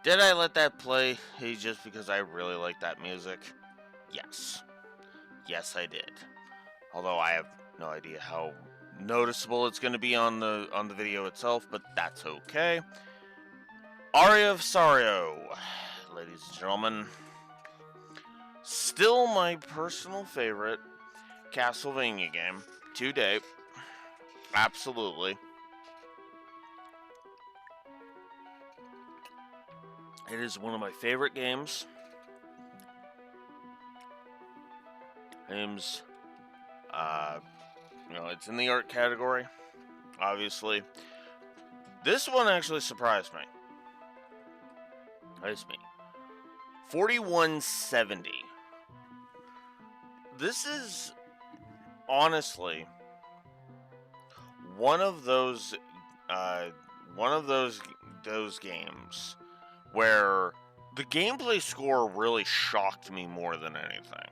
Did I let that play just because I really like that music? Yes. Yes, I did. Although I have no idea how noticeable it's going to be on the video itself, but that's okay. Aria of Sorrow, ladies and gentlemen. Still my personal favorite Castlevania game to date. Absolutely. It is one of my favorite games. It's in the art category, obviously. This one actually surprised me. Surprised me. 4170. This is honestly one of those games where the gameplay score really shocked me more than anything,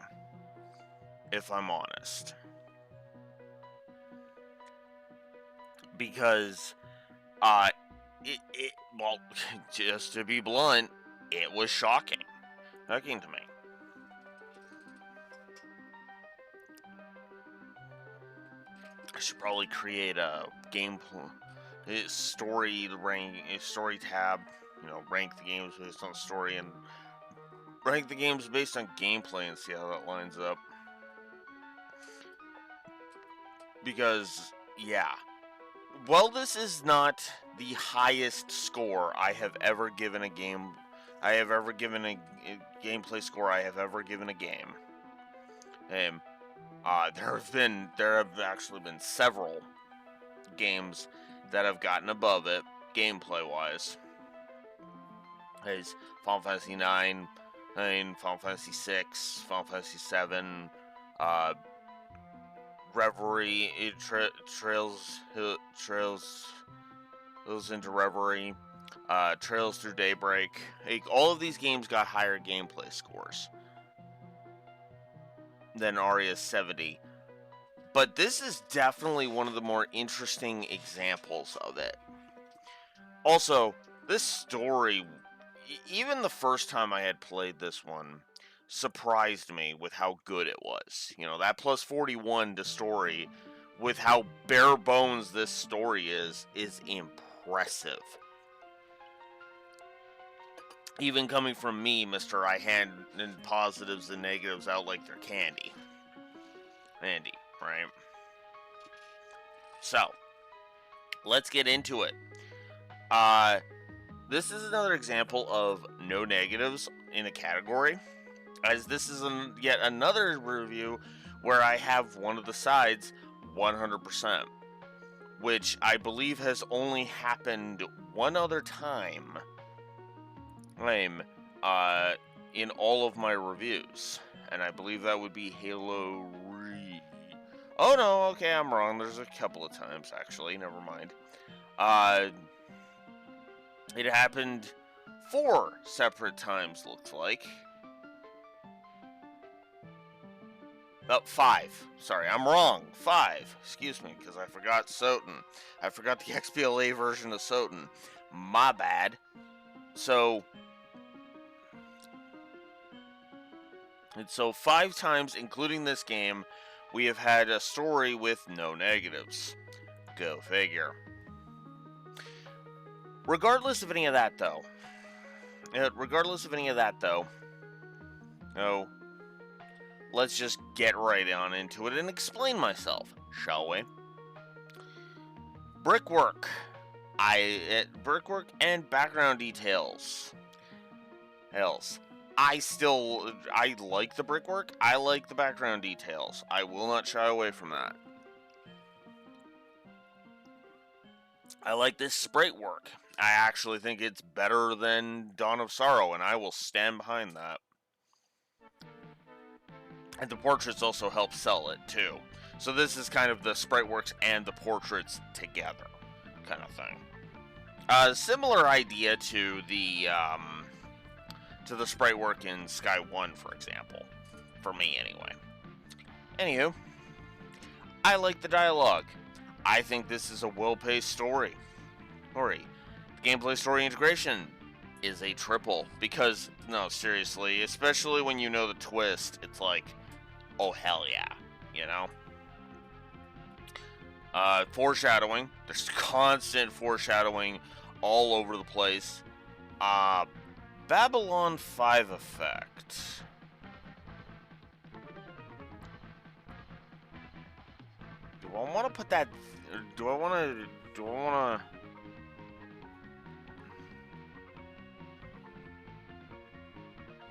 if I'm honest. Because well, just to be blunt, it was shocking to me. I should probably create a gameplay story tab. Rank the games based on story and rank the games based on gameplay and see how that lines up. Because, yeah. Well, this is not the highest score I have ever given a game. I have ever given a gameplay score I have ever given a game. There have actually been several games that have gotten above it gameplay wise. There's Final Fantasy IX, Final Fantasy VI, Final Fantasy VII, Reverie, Trails into Reverie, Trails Through Daybreak. All of these games got higher gameplay scores than Aria's 70. But this is definitely one of the more interesting examples of it. Also, this story, even the first time I had played this one, surprised me with how good it was. That plus 41 to story, with how bare bones this story is impressive. Even coming from me, Mr. I hand positives and negatives out like they're candy. Andy, right? So, let's get into it. This is another example of no negatives in a category, as this is yet another review where I have one of the sides 100%, which I believe has only happened one other time in all of my reviews, and I believe that would be Halo Re. Oh no, okay, I'm wrong. There's a couple of times actually. Never mind. It happened 4 separate times. Looks like. 5. Sorry, I'm wrong. 5. Excuse me, because I forgot Soten. I forgot the XBLA version of Soten. My bad. So 5 times, including this game, we have had a story with no negatives. Go figure. Regardless of any of that, though. Let's just get right on into it and explain myself, shall we? Brickwork. Brickwork and background details. I like the brickwork. I like the background details. I will not shy away from that. I like this sprite work. I actually think it's better than Dawn of Sorrow, and I will stand behind that. And the portraits also help sell it, too. So this is kind of the sprite works and the portraits together kind of thing. Similar idea to the sprite work in Sky 1, for example. For me, anyway. Anywho, I like the dialogue. I think this is a well-paced story. The gameplay story integration, is a triple. Because, no, seriously, especially when you know the twist, it's like, oh, hell yeah, you know? Foreshadowing. There's constant foreshadowing all over the place. Babylon 5 effect. Do I want to put that... Do I want to...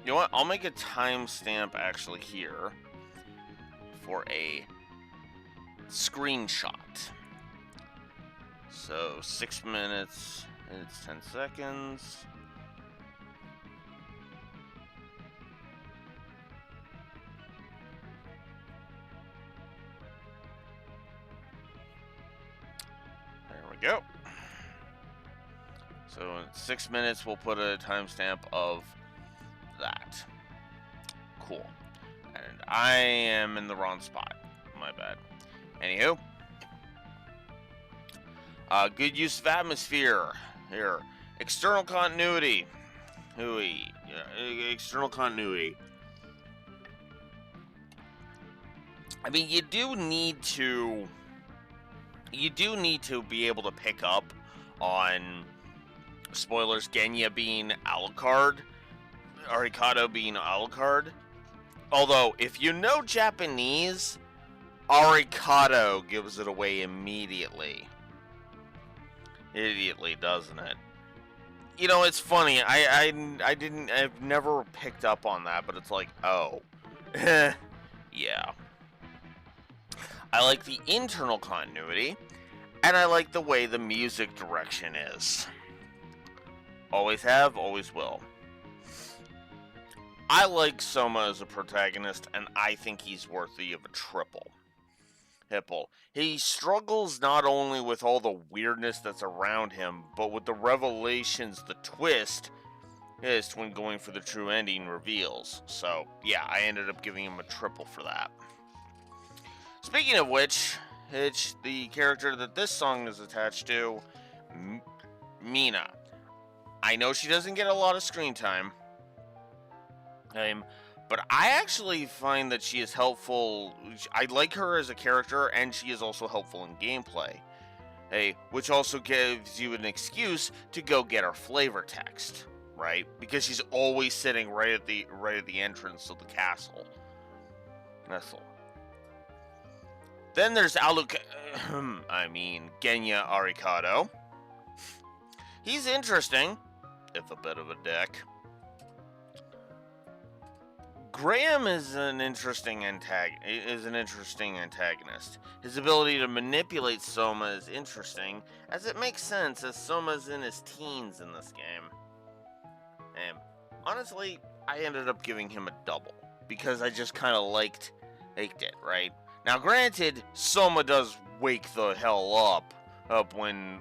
You know what? I'll make a timestamp actually here for a screenshot. So 6 minutes, it's 10 seconds. There we go. So in 6 minutes, we'll put a timestamp of that. Cool. And I am in the wrong spot. My bad. Anywho. Good use of atmosphere. Here. External continuity. Hooey. Yeah, external continuity. I mean, you do need to be able to pick up on spoilers, Genya being Alucard, Arikado being Alucard. Although, if you know Japanese, Arikado gives it away immediately. Immediately, doesn't it? You know, it's funny. I've never picked up on that, but it's like, oh, yeah. I like the internal continuity, and I like the way the music direction is. Always have, always will. I like Soma as a protagonist, and I think he's worthy of a triple. Hipple. He struggles not only with all the weirdness that's around him, but with the revelations, the twist when going for the true ending reveals. So, yeah, I ended up giving him a triple for that. Speaking of which, Hitch, the character that this song is attached to, Mina. I know she doesn't get a lot of screen time, but I actually find that she is helpful. I like her as a character, and she is also helpful in gameplay. Which also gives you an excuse to go get her flavor text, right? Because she's always sitting right at the entrance of the castle. Nestle. Then there's Genya Arikado. He's interesting, if a bit of a dick. Graham is an interesting antagonist. His ability to manipulate Soma is interesting, as it makes sense as Soma's in his teens in this game. And honestly, I ended up giving him a double, because I just kind of liked it, right? Now, granted, Soma does wake the hell up when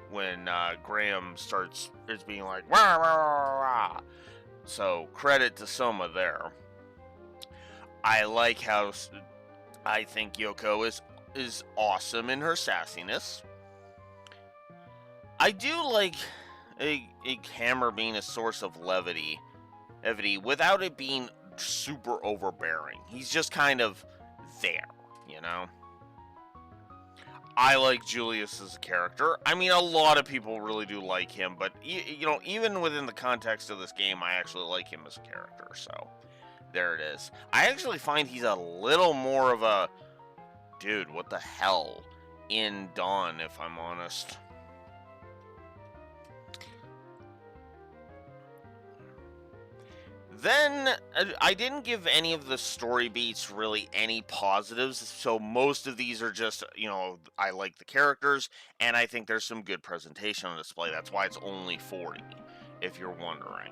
Graham starts being like, rah, rah, rah, rah. So, credit to Soma there. I like how I think Yoko is awesome in her sassiness. I do like a hammer being a source of levity without it being super overbearing. He's just kind of there, you know? I like Julius as a character. I mean, a lot of people really do like him, but you know, even within the context of this game, I actually like him as a character, so there it is. I actually find he's a little more of a dude, what the hell in Dawn, if I'm honest. Then, I didn't give any of the story beats really any positives, so most of these are just, you know, I like the characters, and I think there's some good presentation on display. That's why it's only 40, if you're wondering.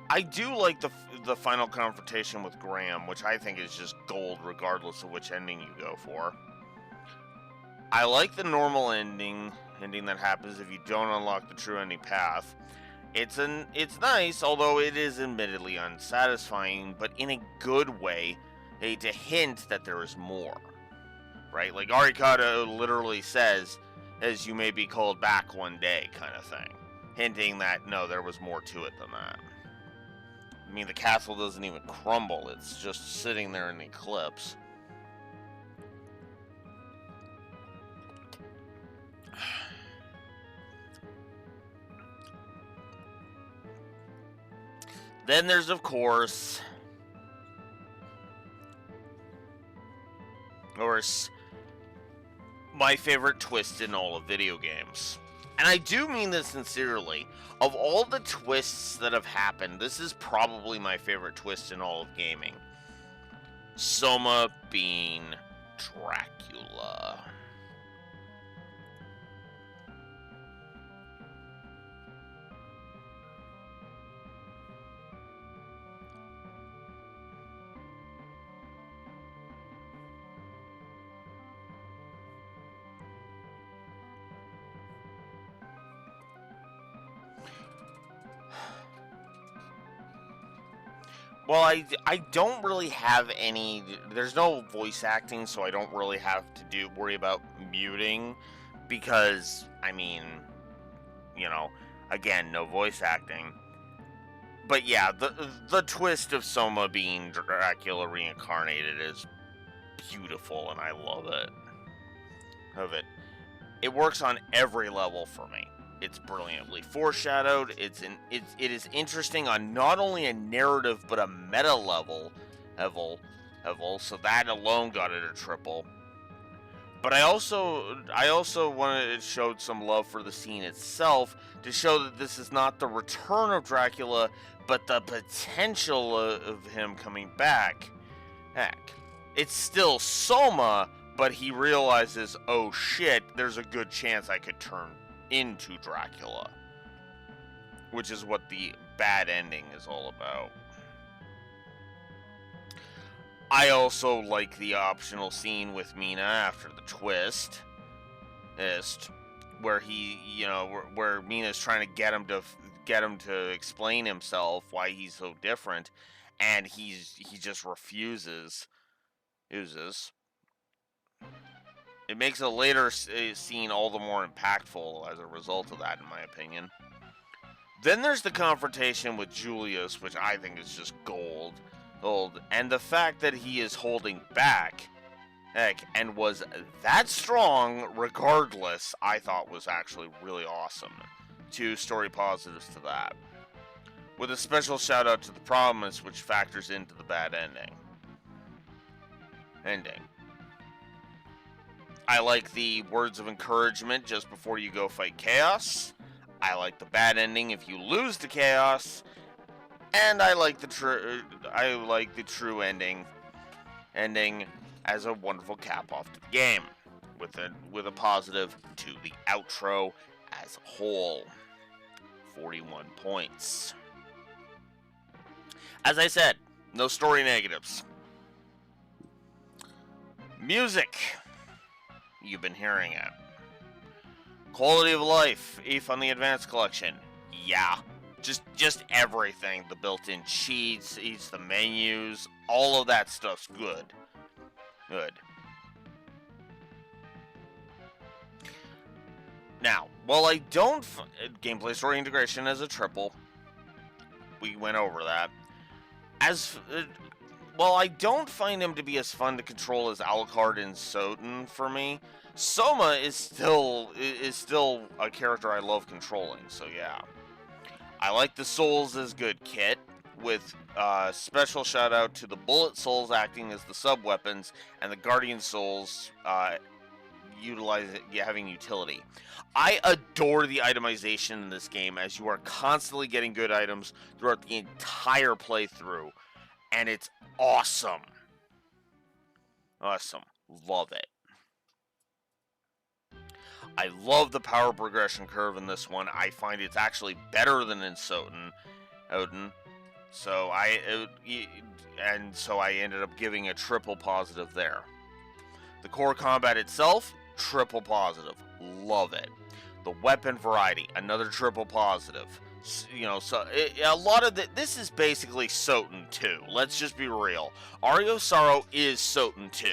I do like the final confrontation with Graham, which I think is just gold regardless of which ending you go for. I like the normal ending that happens if you don't unlock the true ending path. It's nice, although it is admittedly unsatisfying, but in a good way, to hint that there is more. Right? Like Arikado literally says, as you may be called back one day kind of thing. Hinting that, no, there was more to it than that. I mean, the castle doesn't even crumble. It's just sitting there in eclipse. Then there's, of course, my favorite twist in all of video games. And I do mean this sincerely. Of all the twists that have happened, this is probably my favorite twist in all of gaming. Soma being Dracula. Well, I don't really have any. There's no voice acting, so I don't really have to worry about muting, because I mean, again, no voice acting. But yeah, the twist of Soma being Dracula reincarnated is beautiful, and I love it. It works on every level for me. It's brilliantly foreshadowed. It is interesting on not only a narrative but a meta level. So that alone got it a triple. But I also wanted it showed some love for the scene itself to show that this is not the return of Dracula, but the potential of him coming back. Heck, it's still Soma, but he realizes, oh shit, there's a good chance I could turn into Dracula, which is what the bad ending is all about. I also like the optional scene with Mina after the twist, where where Mina's trying to get him to explain himself, why he's so different, and he just refuses. It makes a later scene all the more impactful as a result of that, in my opinion. Then there's the confrontation with Julius, which I think is just gold. And the fact that he is holding back, and was that strong regardless, I thought was actually really awesome. 2 story positives to that. With a special shout out to the promise, which factors into the bad ending. I like the words of encouragement just before you go fight Chaos. I like the bad ending if you lose to Chaos, and I like the true ending as a wonderful cap off to the game, with a positive to the outro as a whole. 41 points. As I said, no story negatives. Music. You've been hearing it. Quality of life, if on the Advanced Collection. Yeah. Just everything. The built-in cheats, the menus, all of that stuff's good. Now, while I don't... gameplay story integration as a triple. We went over that. While I don't find him to be as fun to control as Alucard and Soten for me, Soma is still a character I love controlling, so yeah. I like the Souls as good kit, with special shout out to the Bullet Souls acting as the sub-weapons, and the Guardian Souls having utility. I adore the itemization in this game, as you are constantly getting good items throughout the entire playthrough, and it's awesome. Love it. I love the power progression curve in this one. I find it's actually better than in Odin. So I ended up giving a triple positive there. The core combat itself, triple positive. Love it. The weapon variety, another triple positive. A lot of this is basically Soten 2. Let's just be real. Aria Sorrow is Soten 2.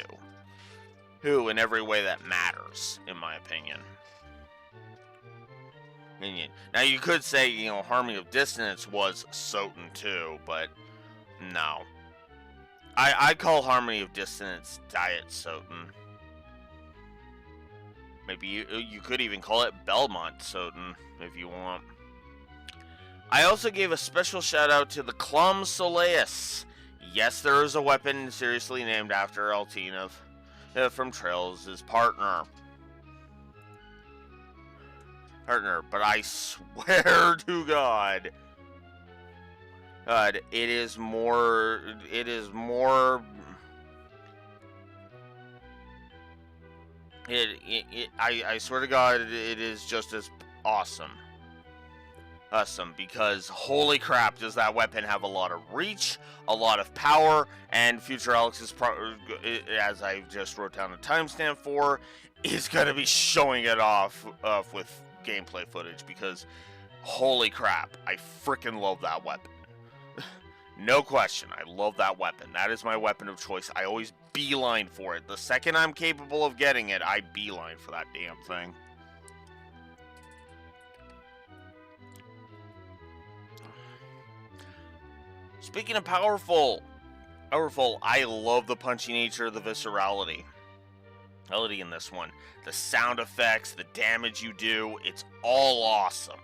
Who, in every way that matters, in my opinion. Now you could say, Harmony of Dissonance was Soten too, but no. I call Harmony of Dissonance Diet Soten. Maybe you could even call it Belmont Soten if you want. I also gave a special shout out to the Clum Soleus. Yes, there is a weapon seriously named after Altina from Trails' partner. But I swear to God, it is more. I swear to God, it is just as awesome. Because holy crap, does that weapon have a lot of reach, a lot of power, and Future Alex is, as I just wrote down a timestamp for, is going to be showing it off with gameplay footage, because holy crap, I freaking love that weapon. No question, I love that weapon. That is my weapon of choice. I always beeline for it. The second I'm capable of getting it, I beeline for that damn thing. Speaking of powerful, I love the punchy nature of the viscerality in this one. The sound effects, the damage you do, it's all awesome.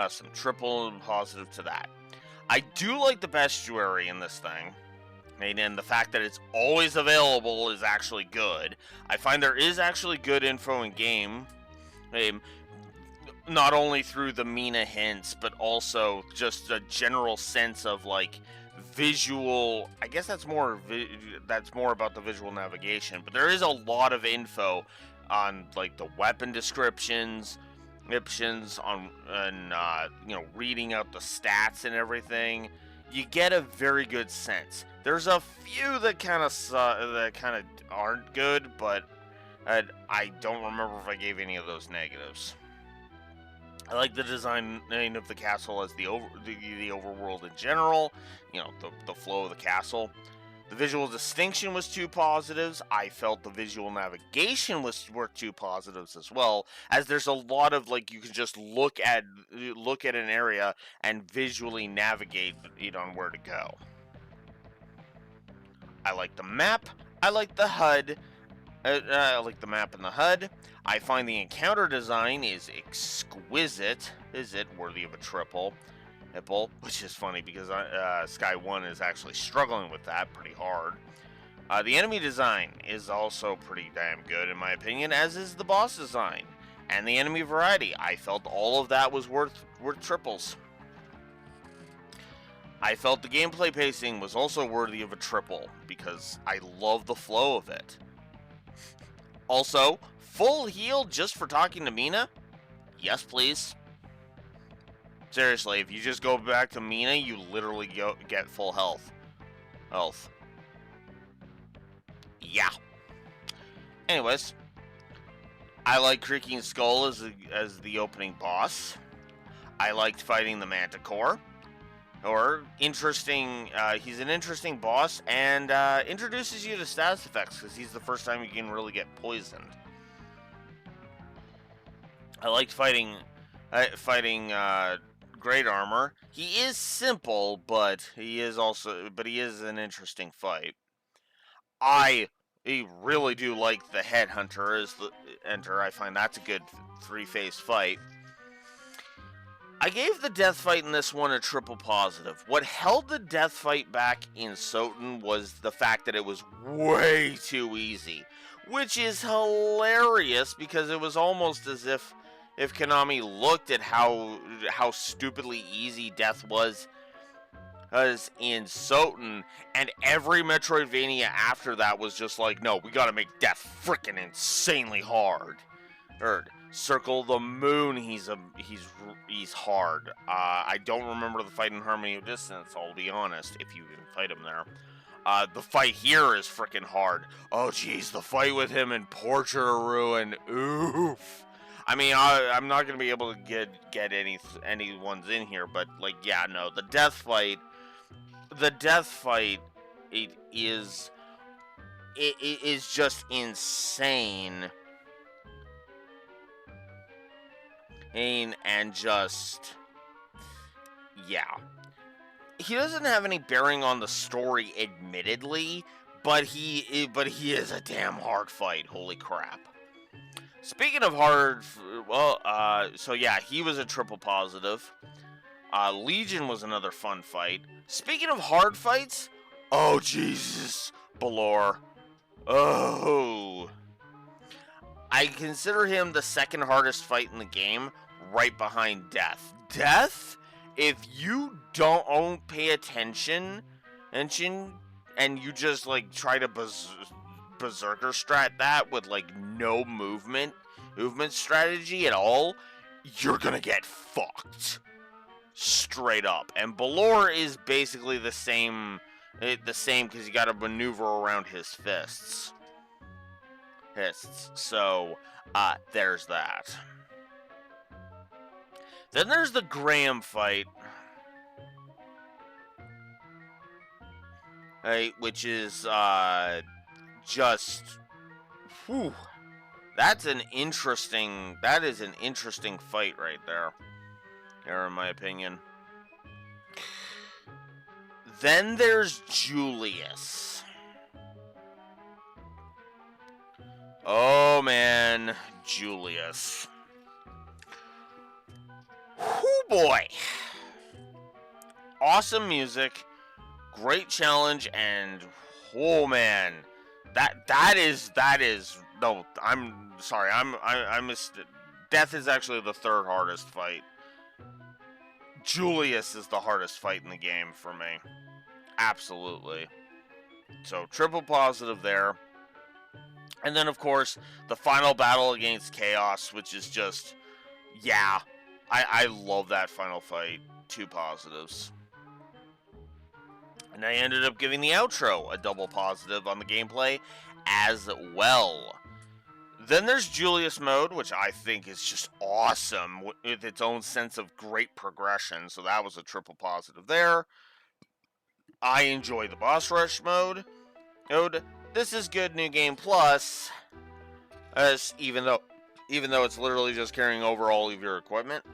Some triple positive to that. I do like the bestiary in this thing. And the fact that it's always available is actually good. I find there is actually good info in game. Not only through the Mina hints, but also just a general sense of like visual. I guess that's more about the visual navigation. But there is a lot of info on like the weapon descriptions, on and reading out the stats and everything. You get a very good sense. There's a few that kind of aren't good, but I don't remember if I gave any of those negatives. I like the design of the castle as the overworld in general. The flow of the castle. The visual distinction was 2 positives. I felt the visual navigation were 2 positives as well, as there's a lot of like you can just look at an area and visually navigate on where to go. I like the map. I like the HUD. I like the map and the HUD. I find the encounter design is exquisite. Is it worthy of a triple? Which is funny because Sky 1 is actually struggling with that pretty hard. The enemy design is also pretty damn good in my opinion, as is the boss design. And the enemy variety. I felt all of that was worth triples. I felt the gameplay pacing was also worthy of a triple, because I love the flow of it. Also, full heal just for talking to Mina? Yes, please. Seriously, if you just go back to Mina, you literally get full health. Yeah. Anyways, I like Creaking Skull as the opening boss. I liked fighting the Manticore. He's an interesting boss, and introduces you to status effects, because he's the first time you can really get poisoned. I liked fighting Great Armor. He is simple, but he is an interesting fight. I really do like the Headhunter as the enter. I find that's a good 3-phase fight. I gave the death fight in this one a triple positive. What held the death fight back in Soten was the fact that it was way too easy, which is hilarious because it was almost as if Konami looked at how stupidly easy death was in Soten, and every Metroidvania after that was just like, no, we gotta make death frickin' insanely hard. Circle the Moon, he's hard. I don't remember the fight in Harmony of Dissonance, I'll be honest, if you can fight him there. The fight here is freaking hard. Oh jeez, the fight with him in Portrait of Ruin, oof. I mean, I'm not gonna be able to get any ones in here, but like, yeah, no, the death fight, it is just insane. and just, yeah. He doesn't have any bearing on the story, admittedly, but he is a damn hard fight. Holy crap. Speaking of hard, well, so yeah, he was a triple positive. Legion was another fun fight. Speaking of hard fights, oh Jesus, Balor. Oh. I consider him the second hardest fight in the game, right behind Death. Death, if you don't pay attention, and you just like try to berserker strat that with like no movement strategy at all, you're gonna get fucked. Straight up. And Balor is basically the same because you gotta maneuver around his fists. So, there's that. Then there's the Graham fight. Right, which is, just... Whew. That is an interesting fight right there. In my opinion. Then there's Julius. Oh man, Julius. Whoo boy. Awesome music, great challenge, and oh man, that is no, I'm sorry, I missed it. Death is actually the third hardest fight. Julius is the hardest fight in the game for me. Absolutely. So, triple positive there. And then, of course, the final battle against Chaos, which is just, yeah, I love that final fight. 2 positives. And I ended up giving the outro a double positive on the gameplay as well. Then there's Julius mode, which I think is just awesome with its own sense of great progression. So that was a triple positive there. I enjoy the boss rush mode. This is good New Game Plus, even though it's literally just carrying over all of your equipment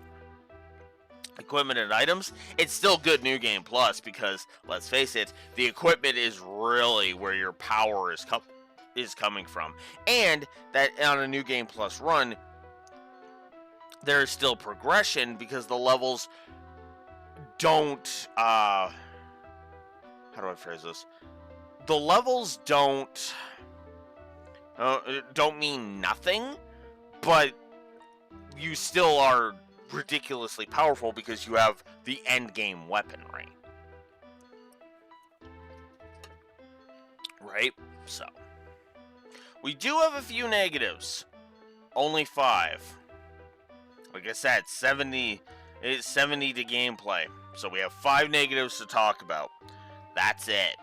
and items. It's still good New Game Plus because, let's face it, the equipment is really where your power is coming from. And that on a New Game Plus run, there is still progression because the levels don't, how do I phrase this? The levels don't mean nothing, but you still are ridiculously powerful because you have the end game weaponry. Right? So, we do have a few negatives. Only 5. Like I said, 70 to gameplay. So we have 5 negatives to talk about. That's it.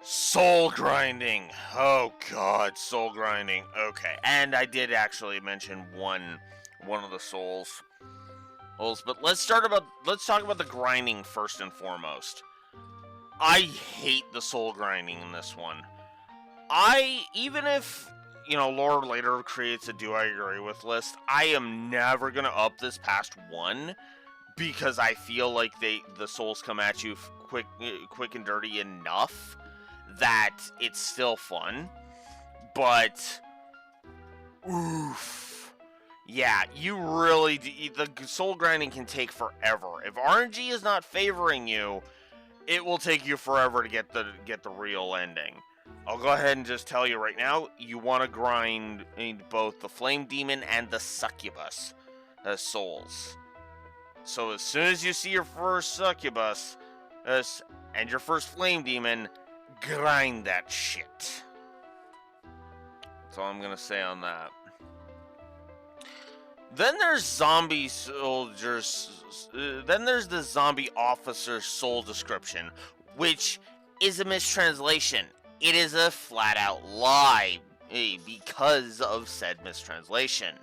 Soul grinding. Oh god, soul grinding. Okay, and I did actually mention one of the souls. But let's talk about the grinding first and foremost. I hate the soul grinding in this one. Even if, lore later creates a do I agree with list, I am never gonna up this past 1 because I feel like the souls come at you quick and dirty enough that it's still fun, but oof, yeah, you really the soul grinding can take forever. If RNG is not favoring you, it will take you forever to get the real ending. I'll go ahead and just tell you right now, you want to grind both the Flame Demon and the Succubus souls. So as soon as you see your first Succubus and your first Flame Demon, grind that shit. That's all I'm gonna say on that. Then there's zombie soldiers. Then there's the zombie officer soul description, which is a mistranslation. It is a flat-out lie because of said mistranslation.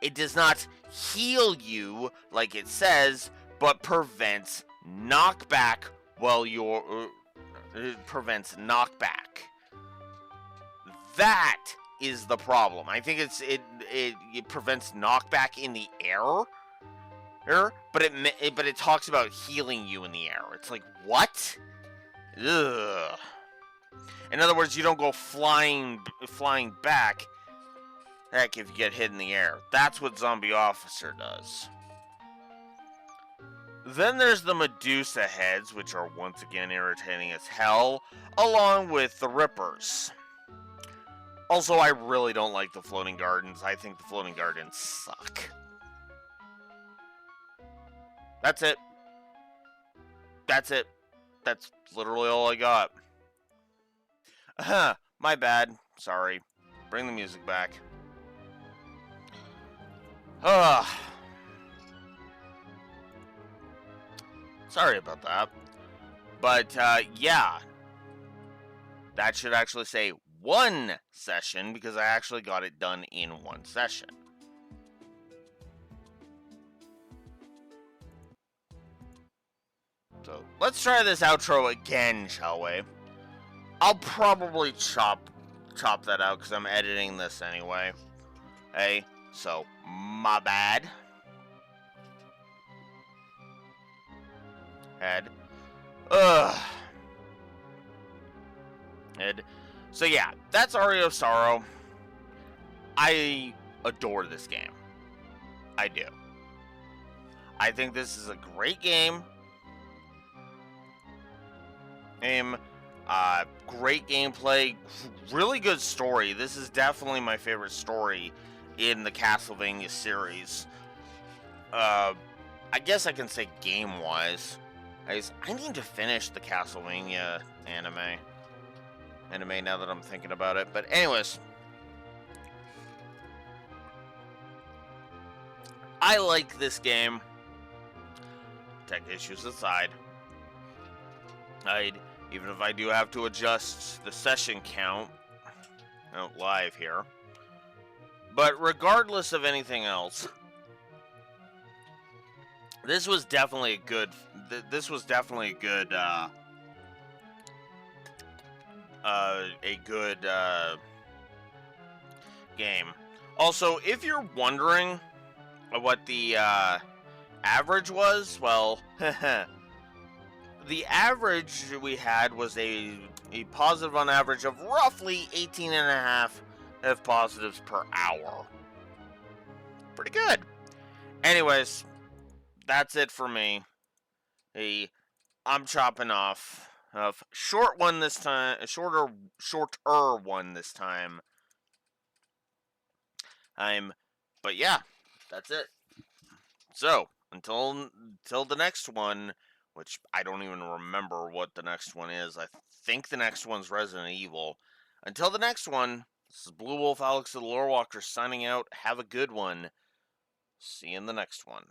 It does not heal you like it says, but prevents knockback while you're. It prevents knockback. That is the problem. I think it prevents knockback in the air, but it talks about healing you in the air. It's like, what? Ugh. In other words, you don't go flying back. Heck, if you get hit in the air. That's what Zombie Officer does. Then there's the Medusa heads, which are once again irritating as hell, along with the Rippers. Also, I really don't like the floating gardens. I think the floating gardens suck. That's it. That's it. That's literally all I got. My bad. Sorry. Bring the music back. Sorry about that. But, yeah. That should actually say one session, because I actually got it done in one session. So, let's try this outro again, shall we? I'll probably chop that out, because I'm editing this anyway. Hey, so, my bad. Head. Head. So yeah, that's Aria of Sorrow. I adore this game. I do. I think this is a great game. Great gameplay, really good story. This is definitely my favorite story in the Castlevania series. I guess I can say game-wise. I need to finish the Castlevania anime now that I'm thinking about it. But anyways, I like this game. Tech issues aside, even if I do have to adjust the session count out live here. But regardless of anything else, this was definitely a good game. Also, if you're wondering what the average was, well, the average we had was a positive on average of roughly 18.5 F positives per hour. Pretty good. Anyways, that's it for me. I'm chopping off. Shorter one this time. But yeah, that's it. So, until the next one, which I don't even remember what the next one is. I think the next one's Resident Evil. Until the next one, this is Blue Wolf Alex of the Lore Walker signing out. Have a good one. See you in the next one.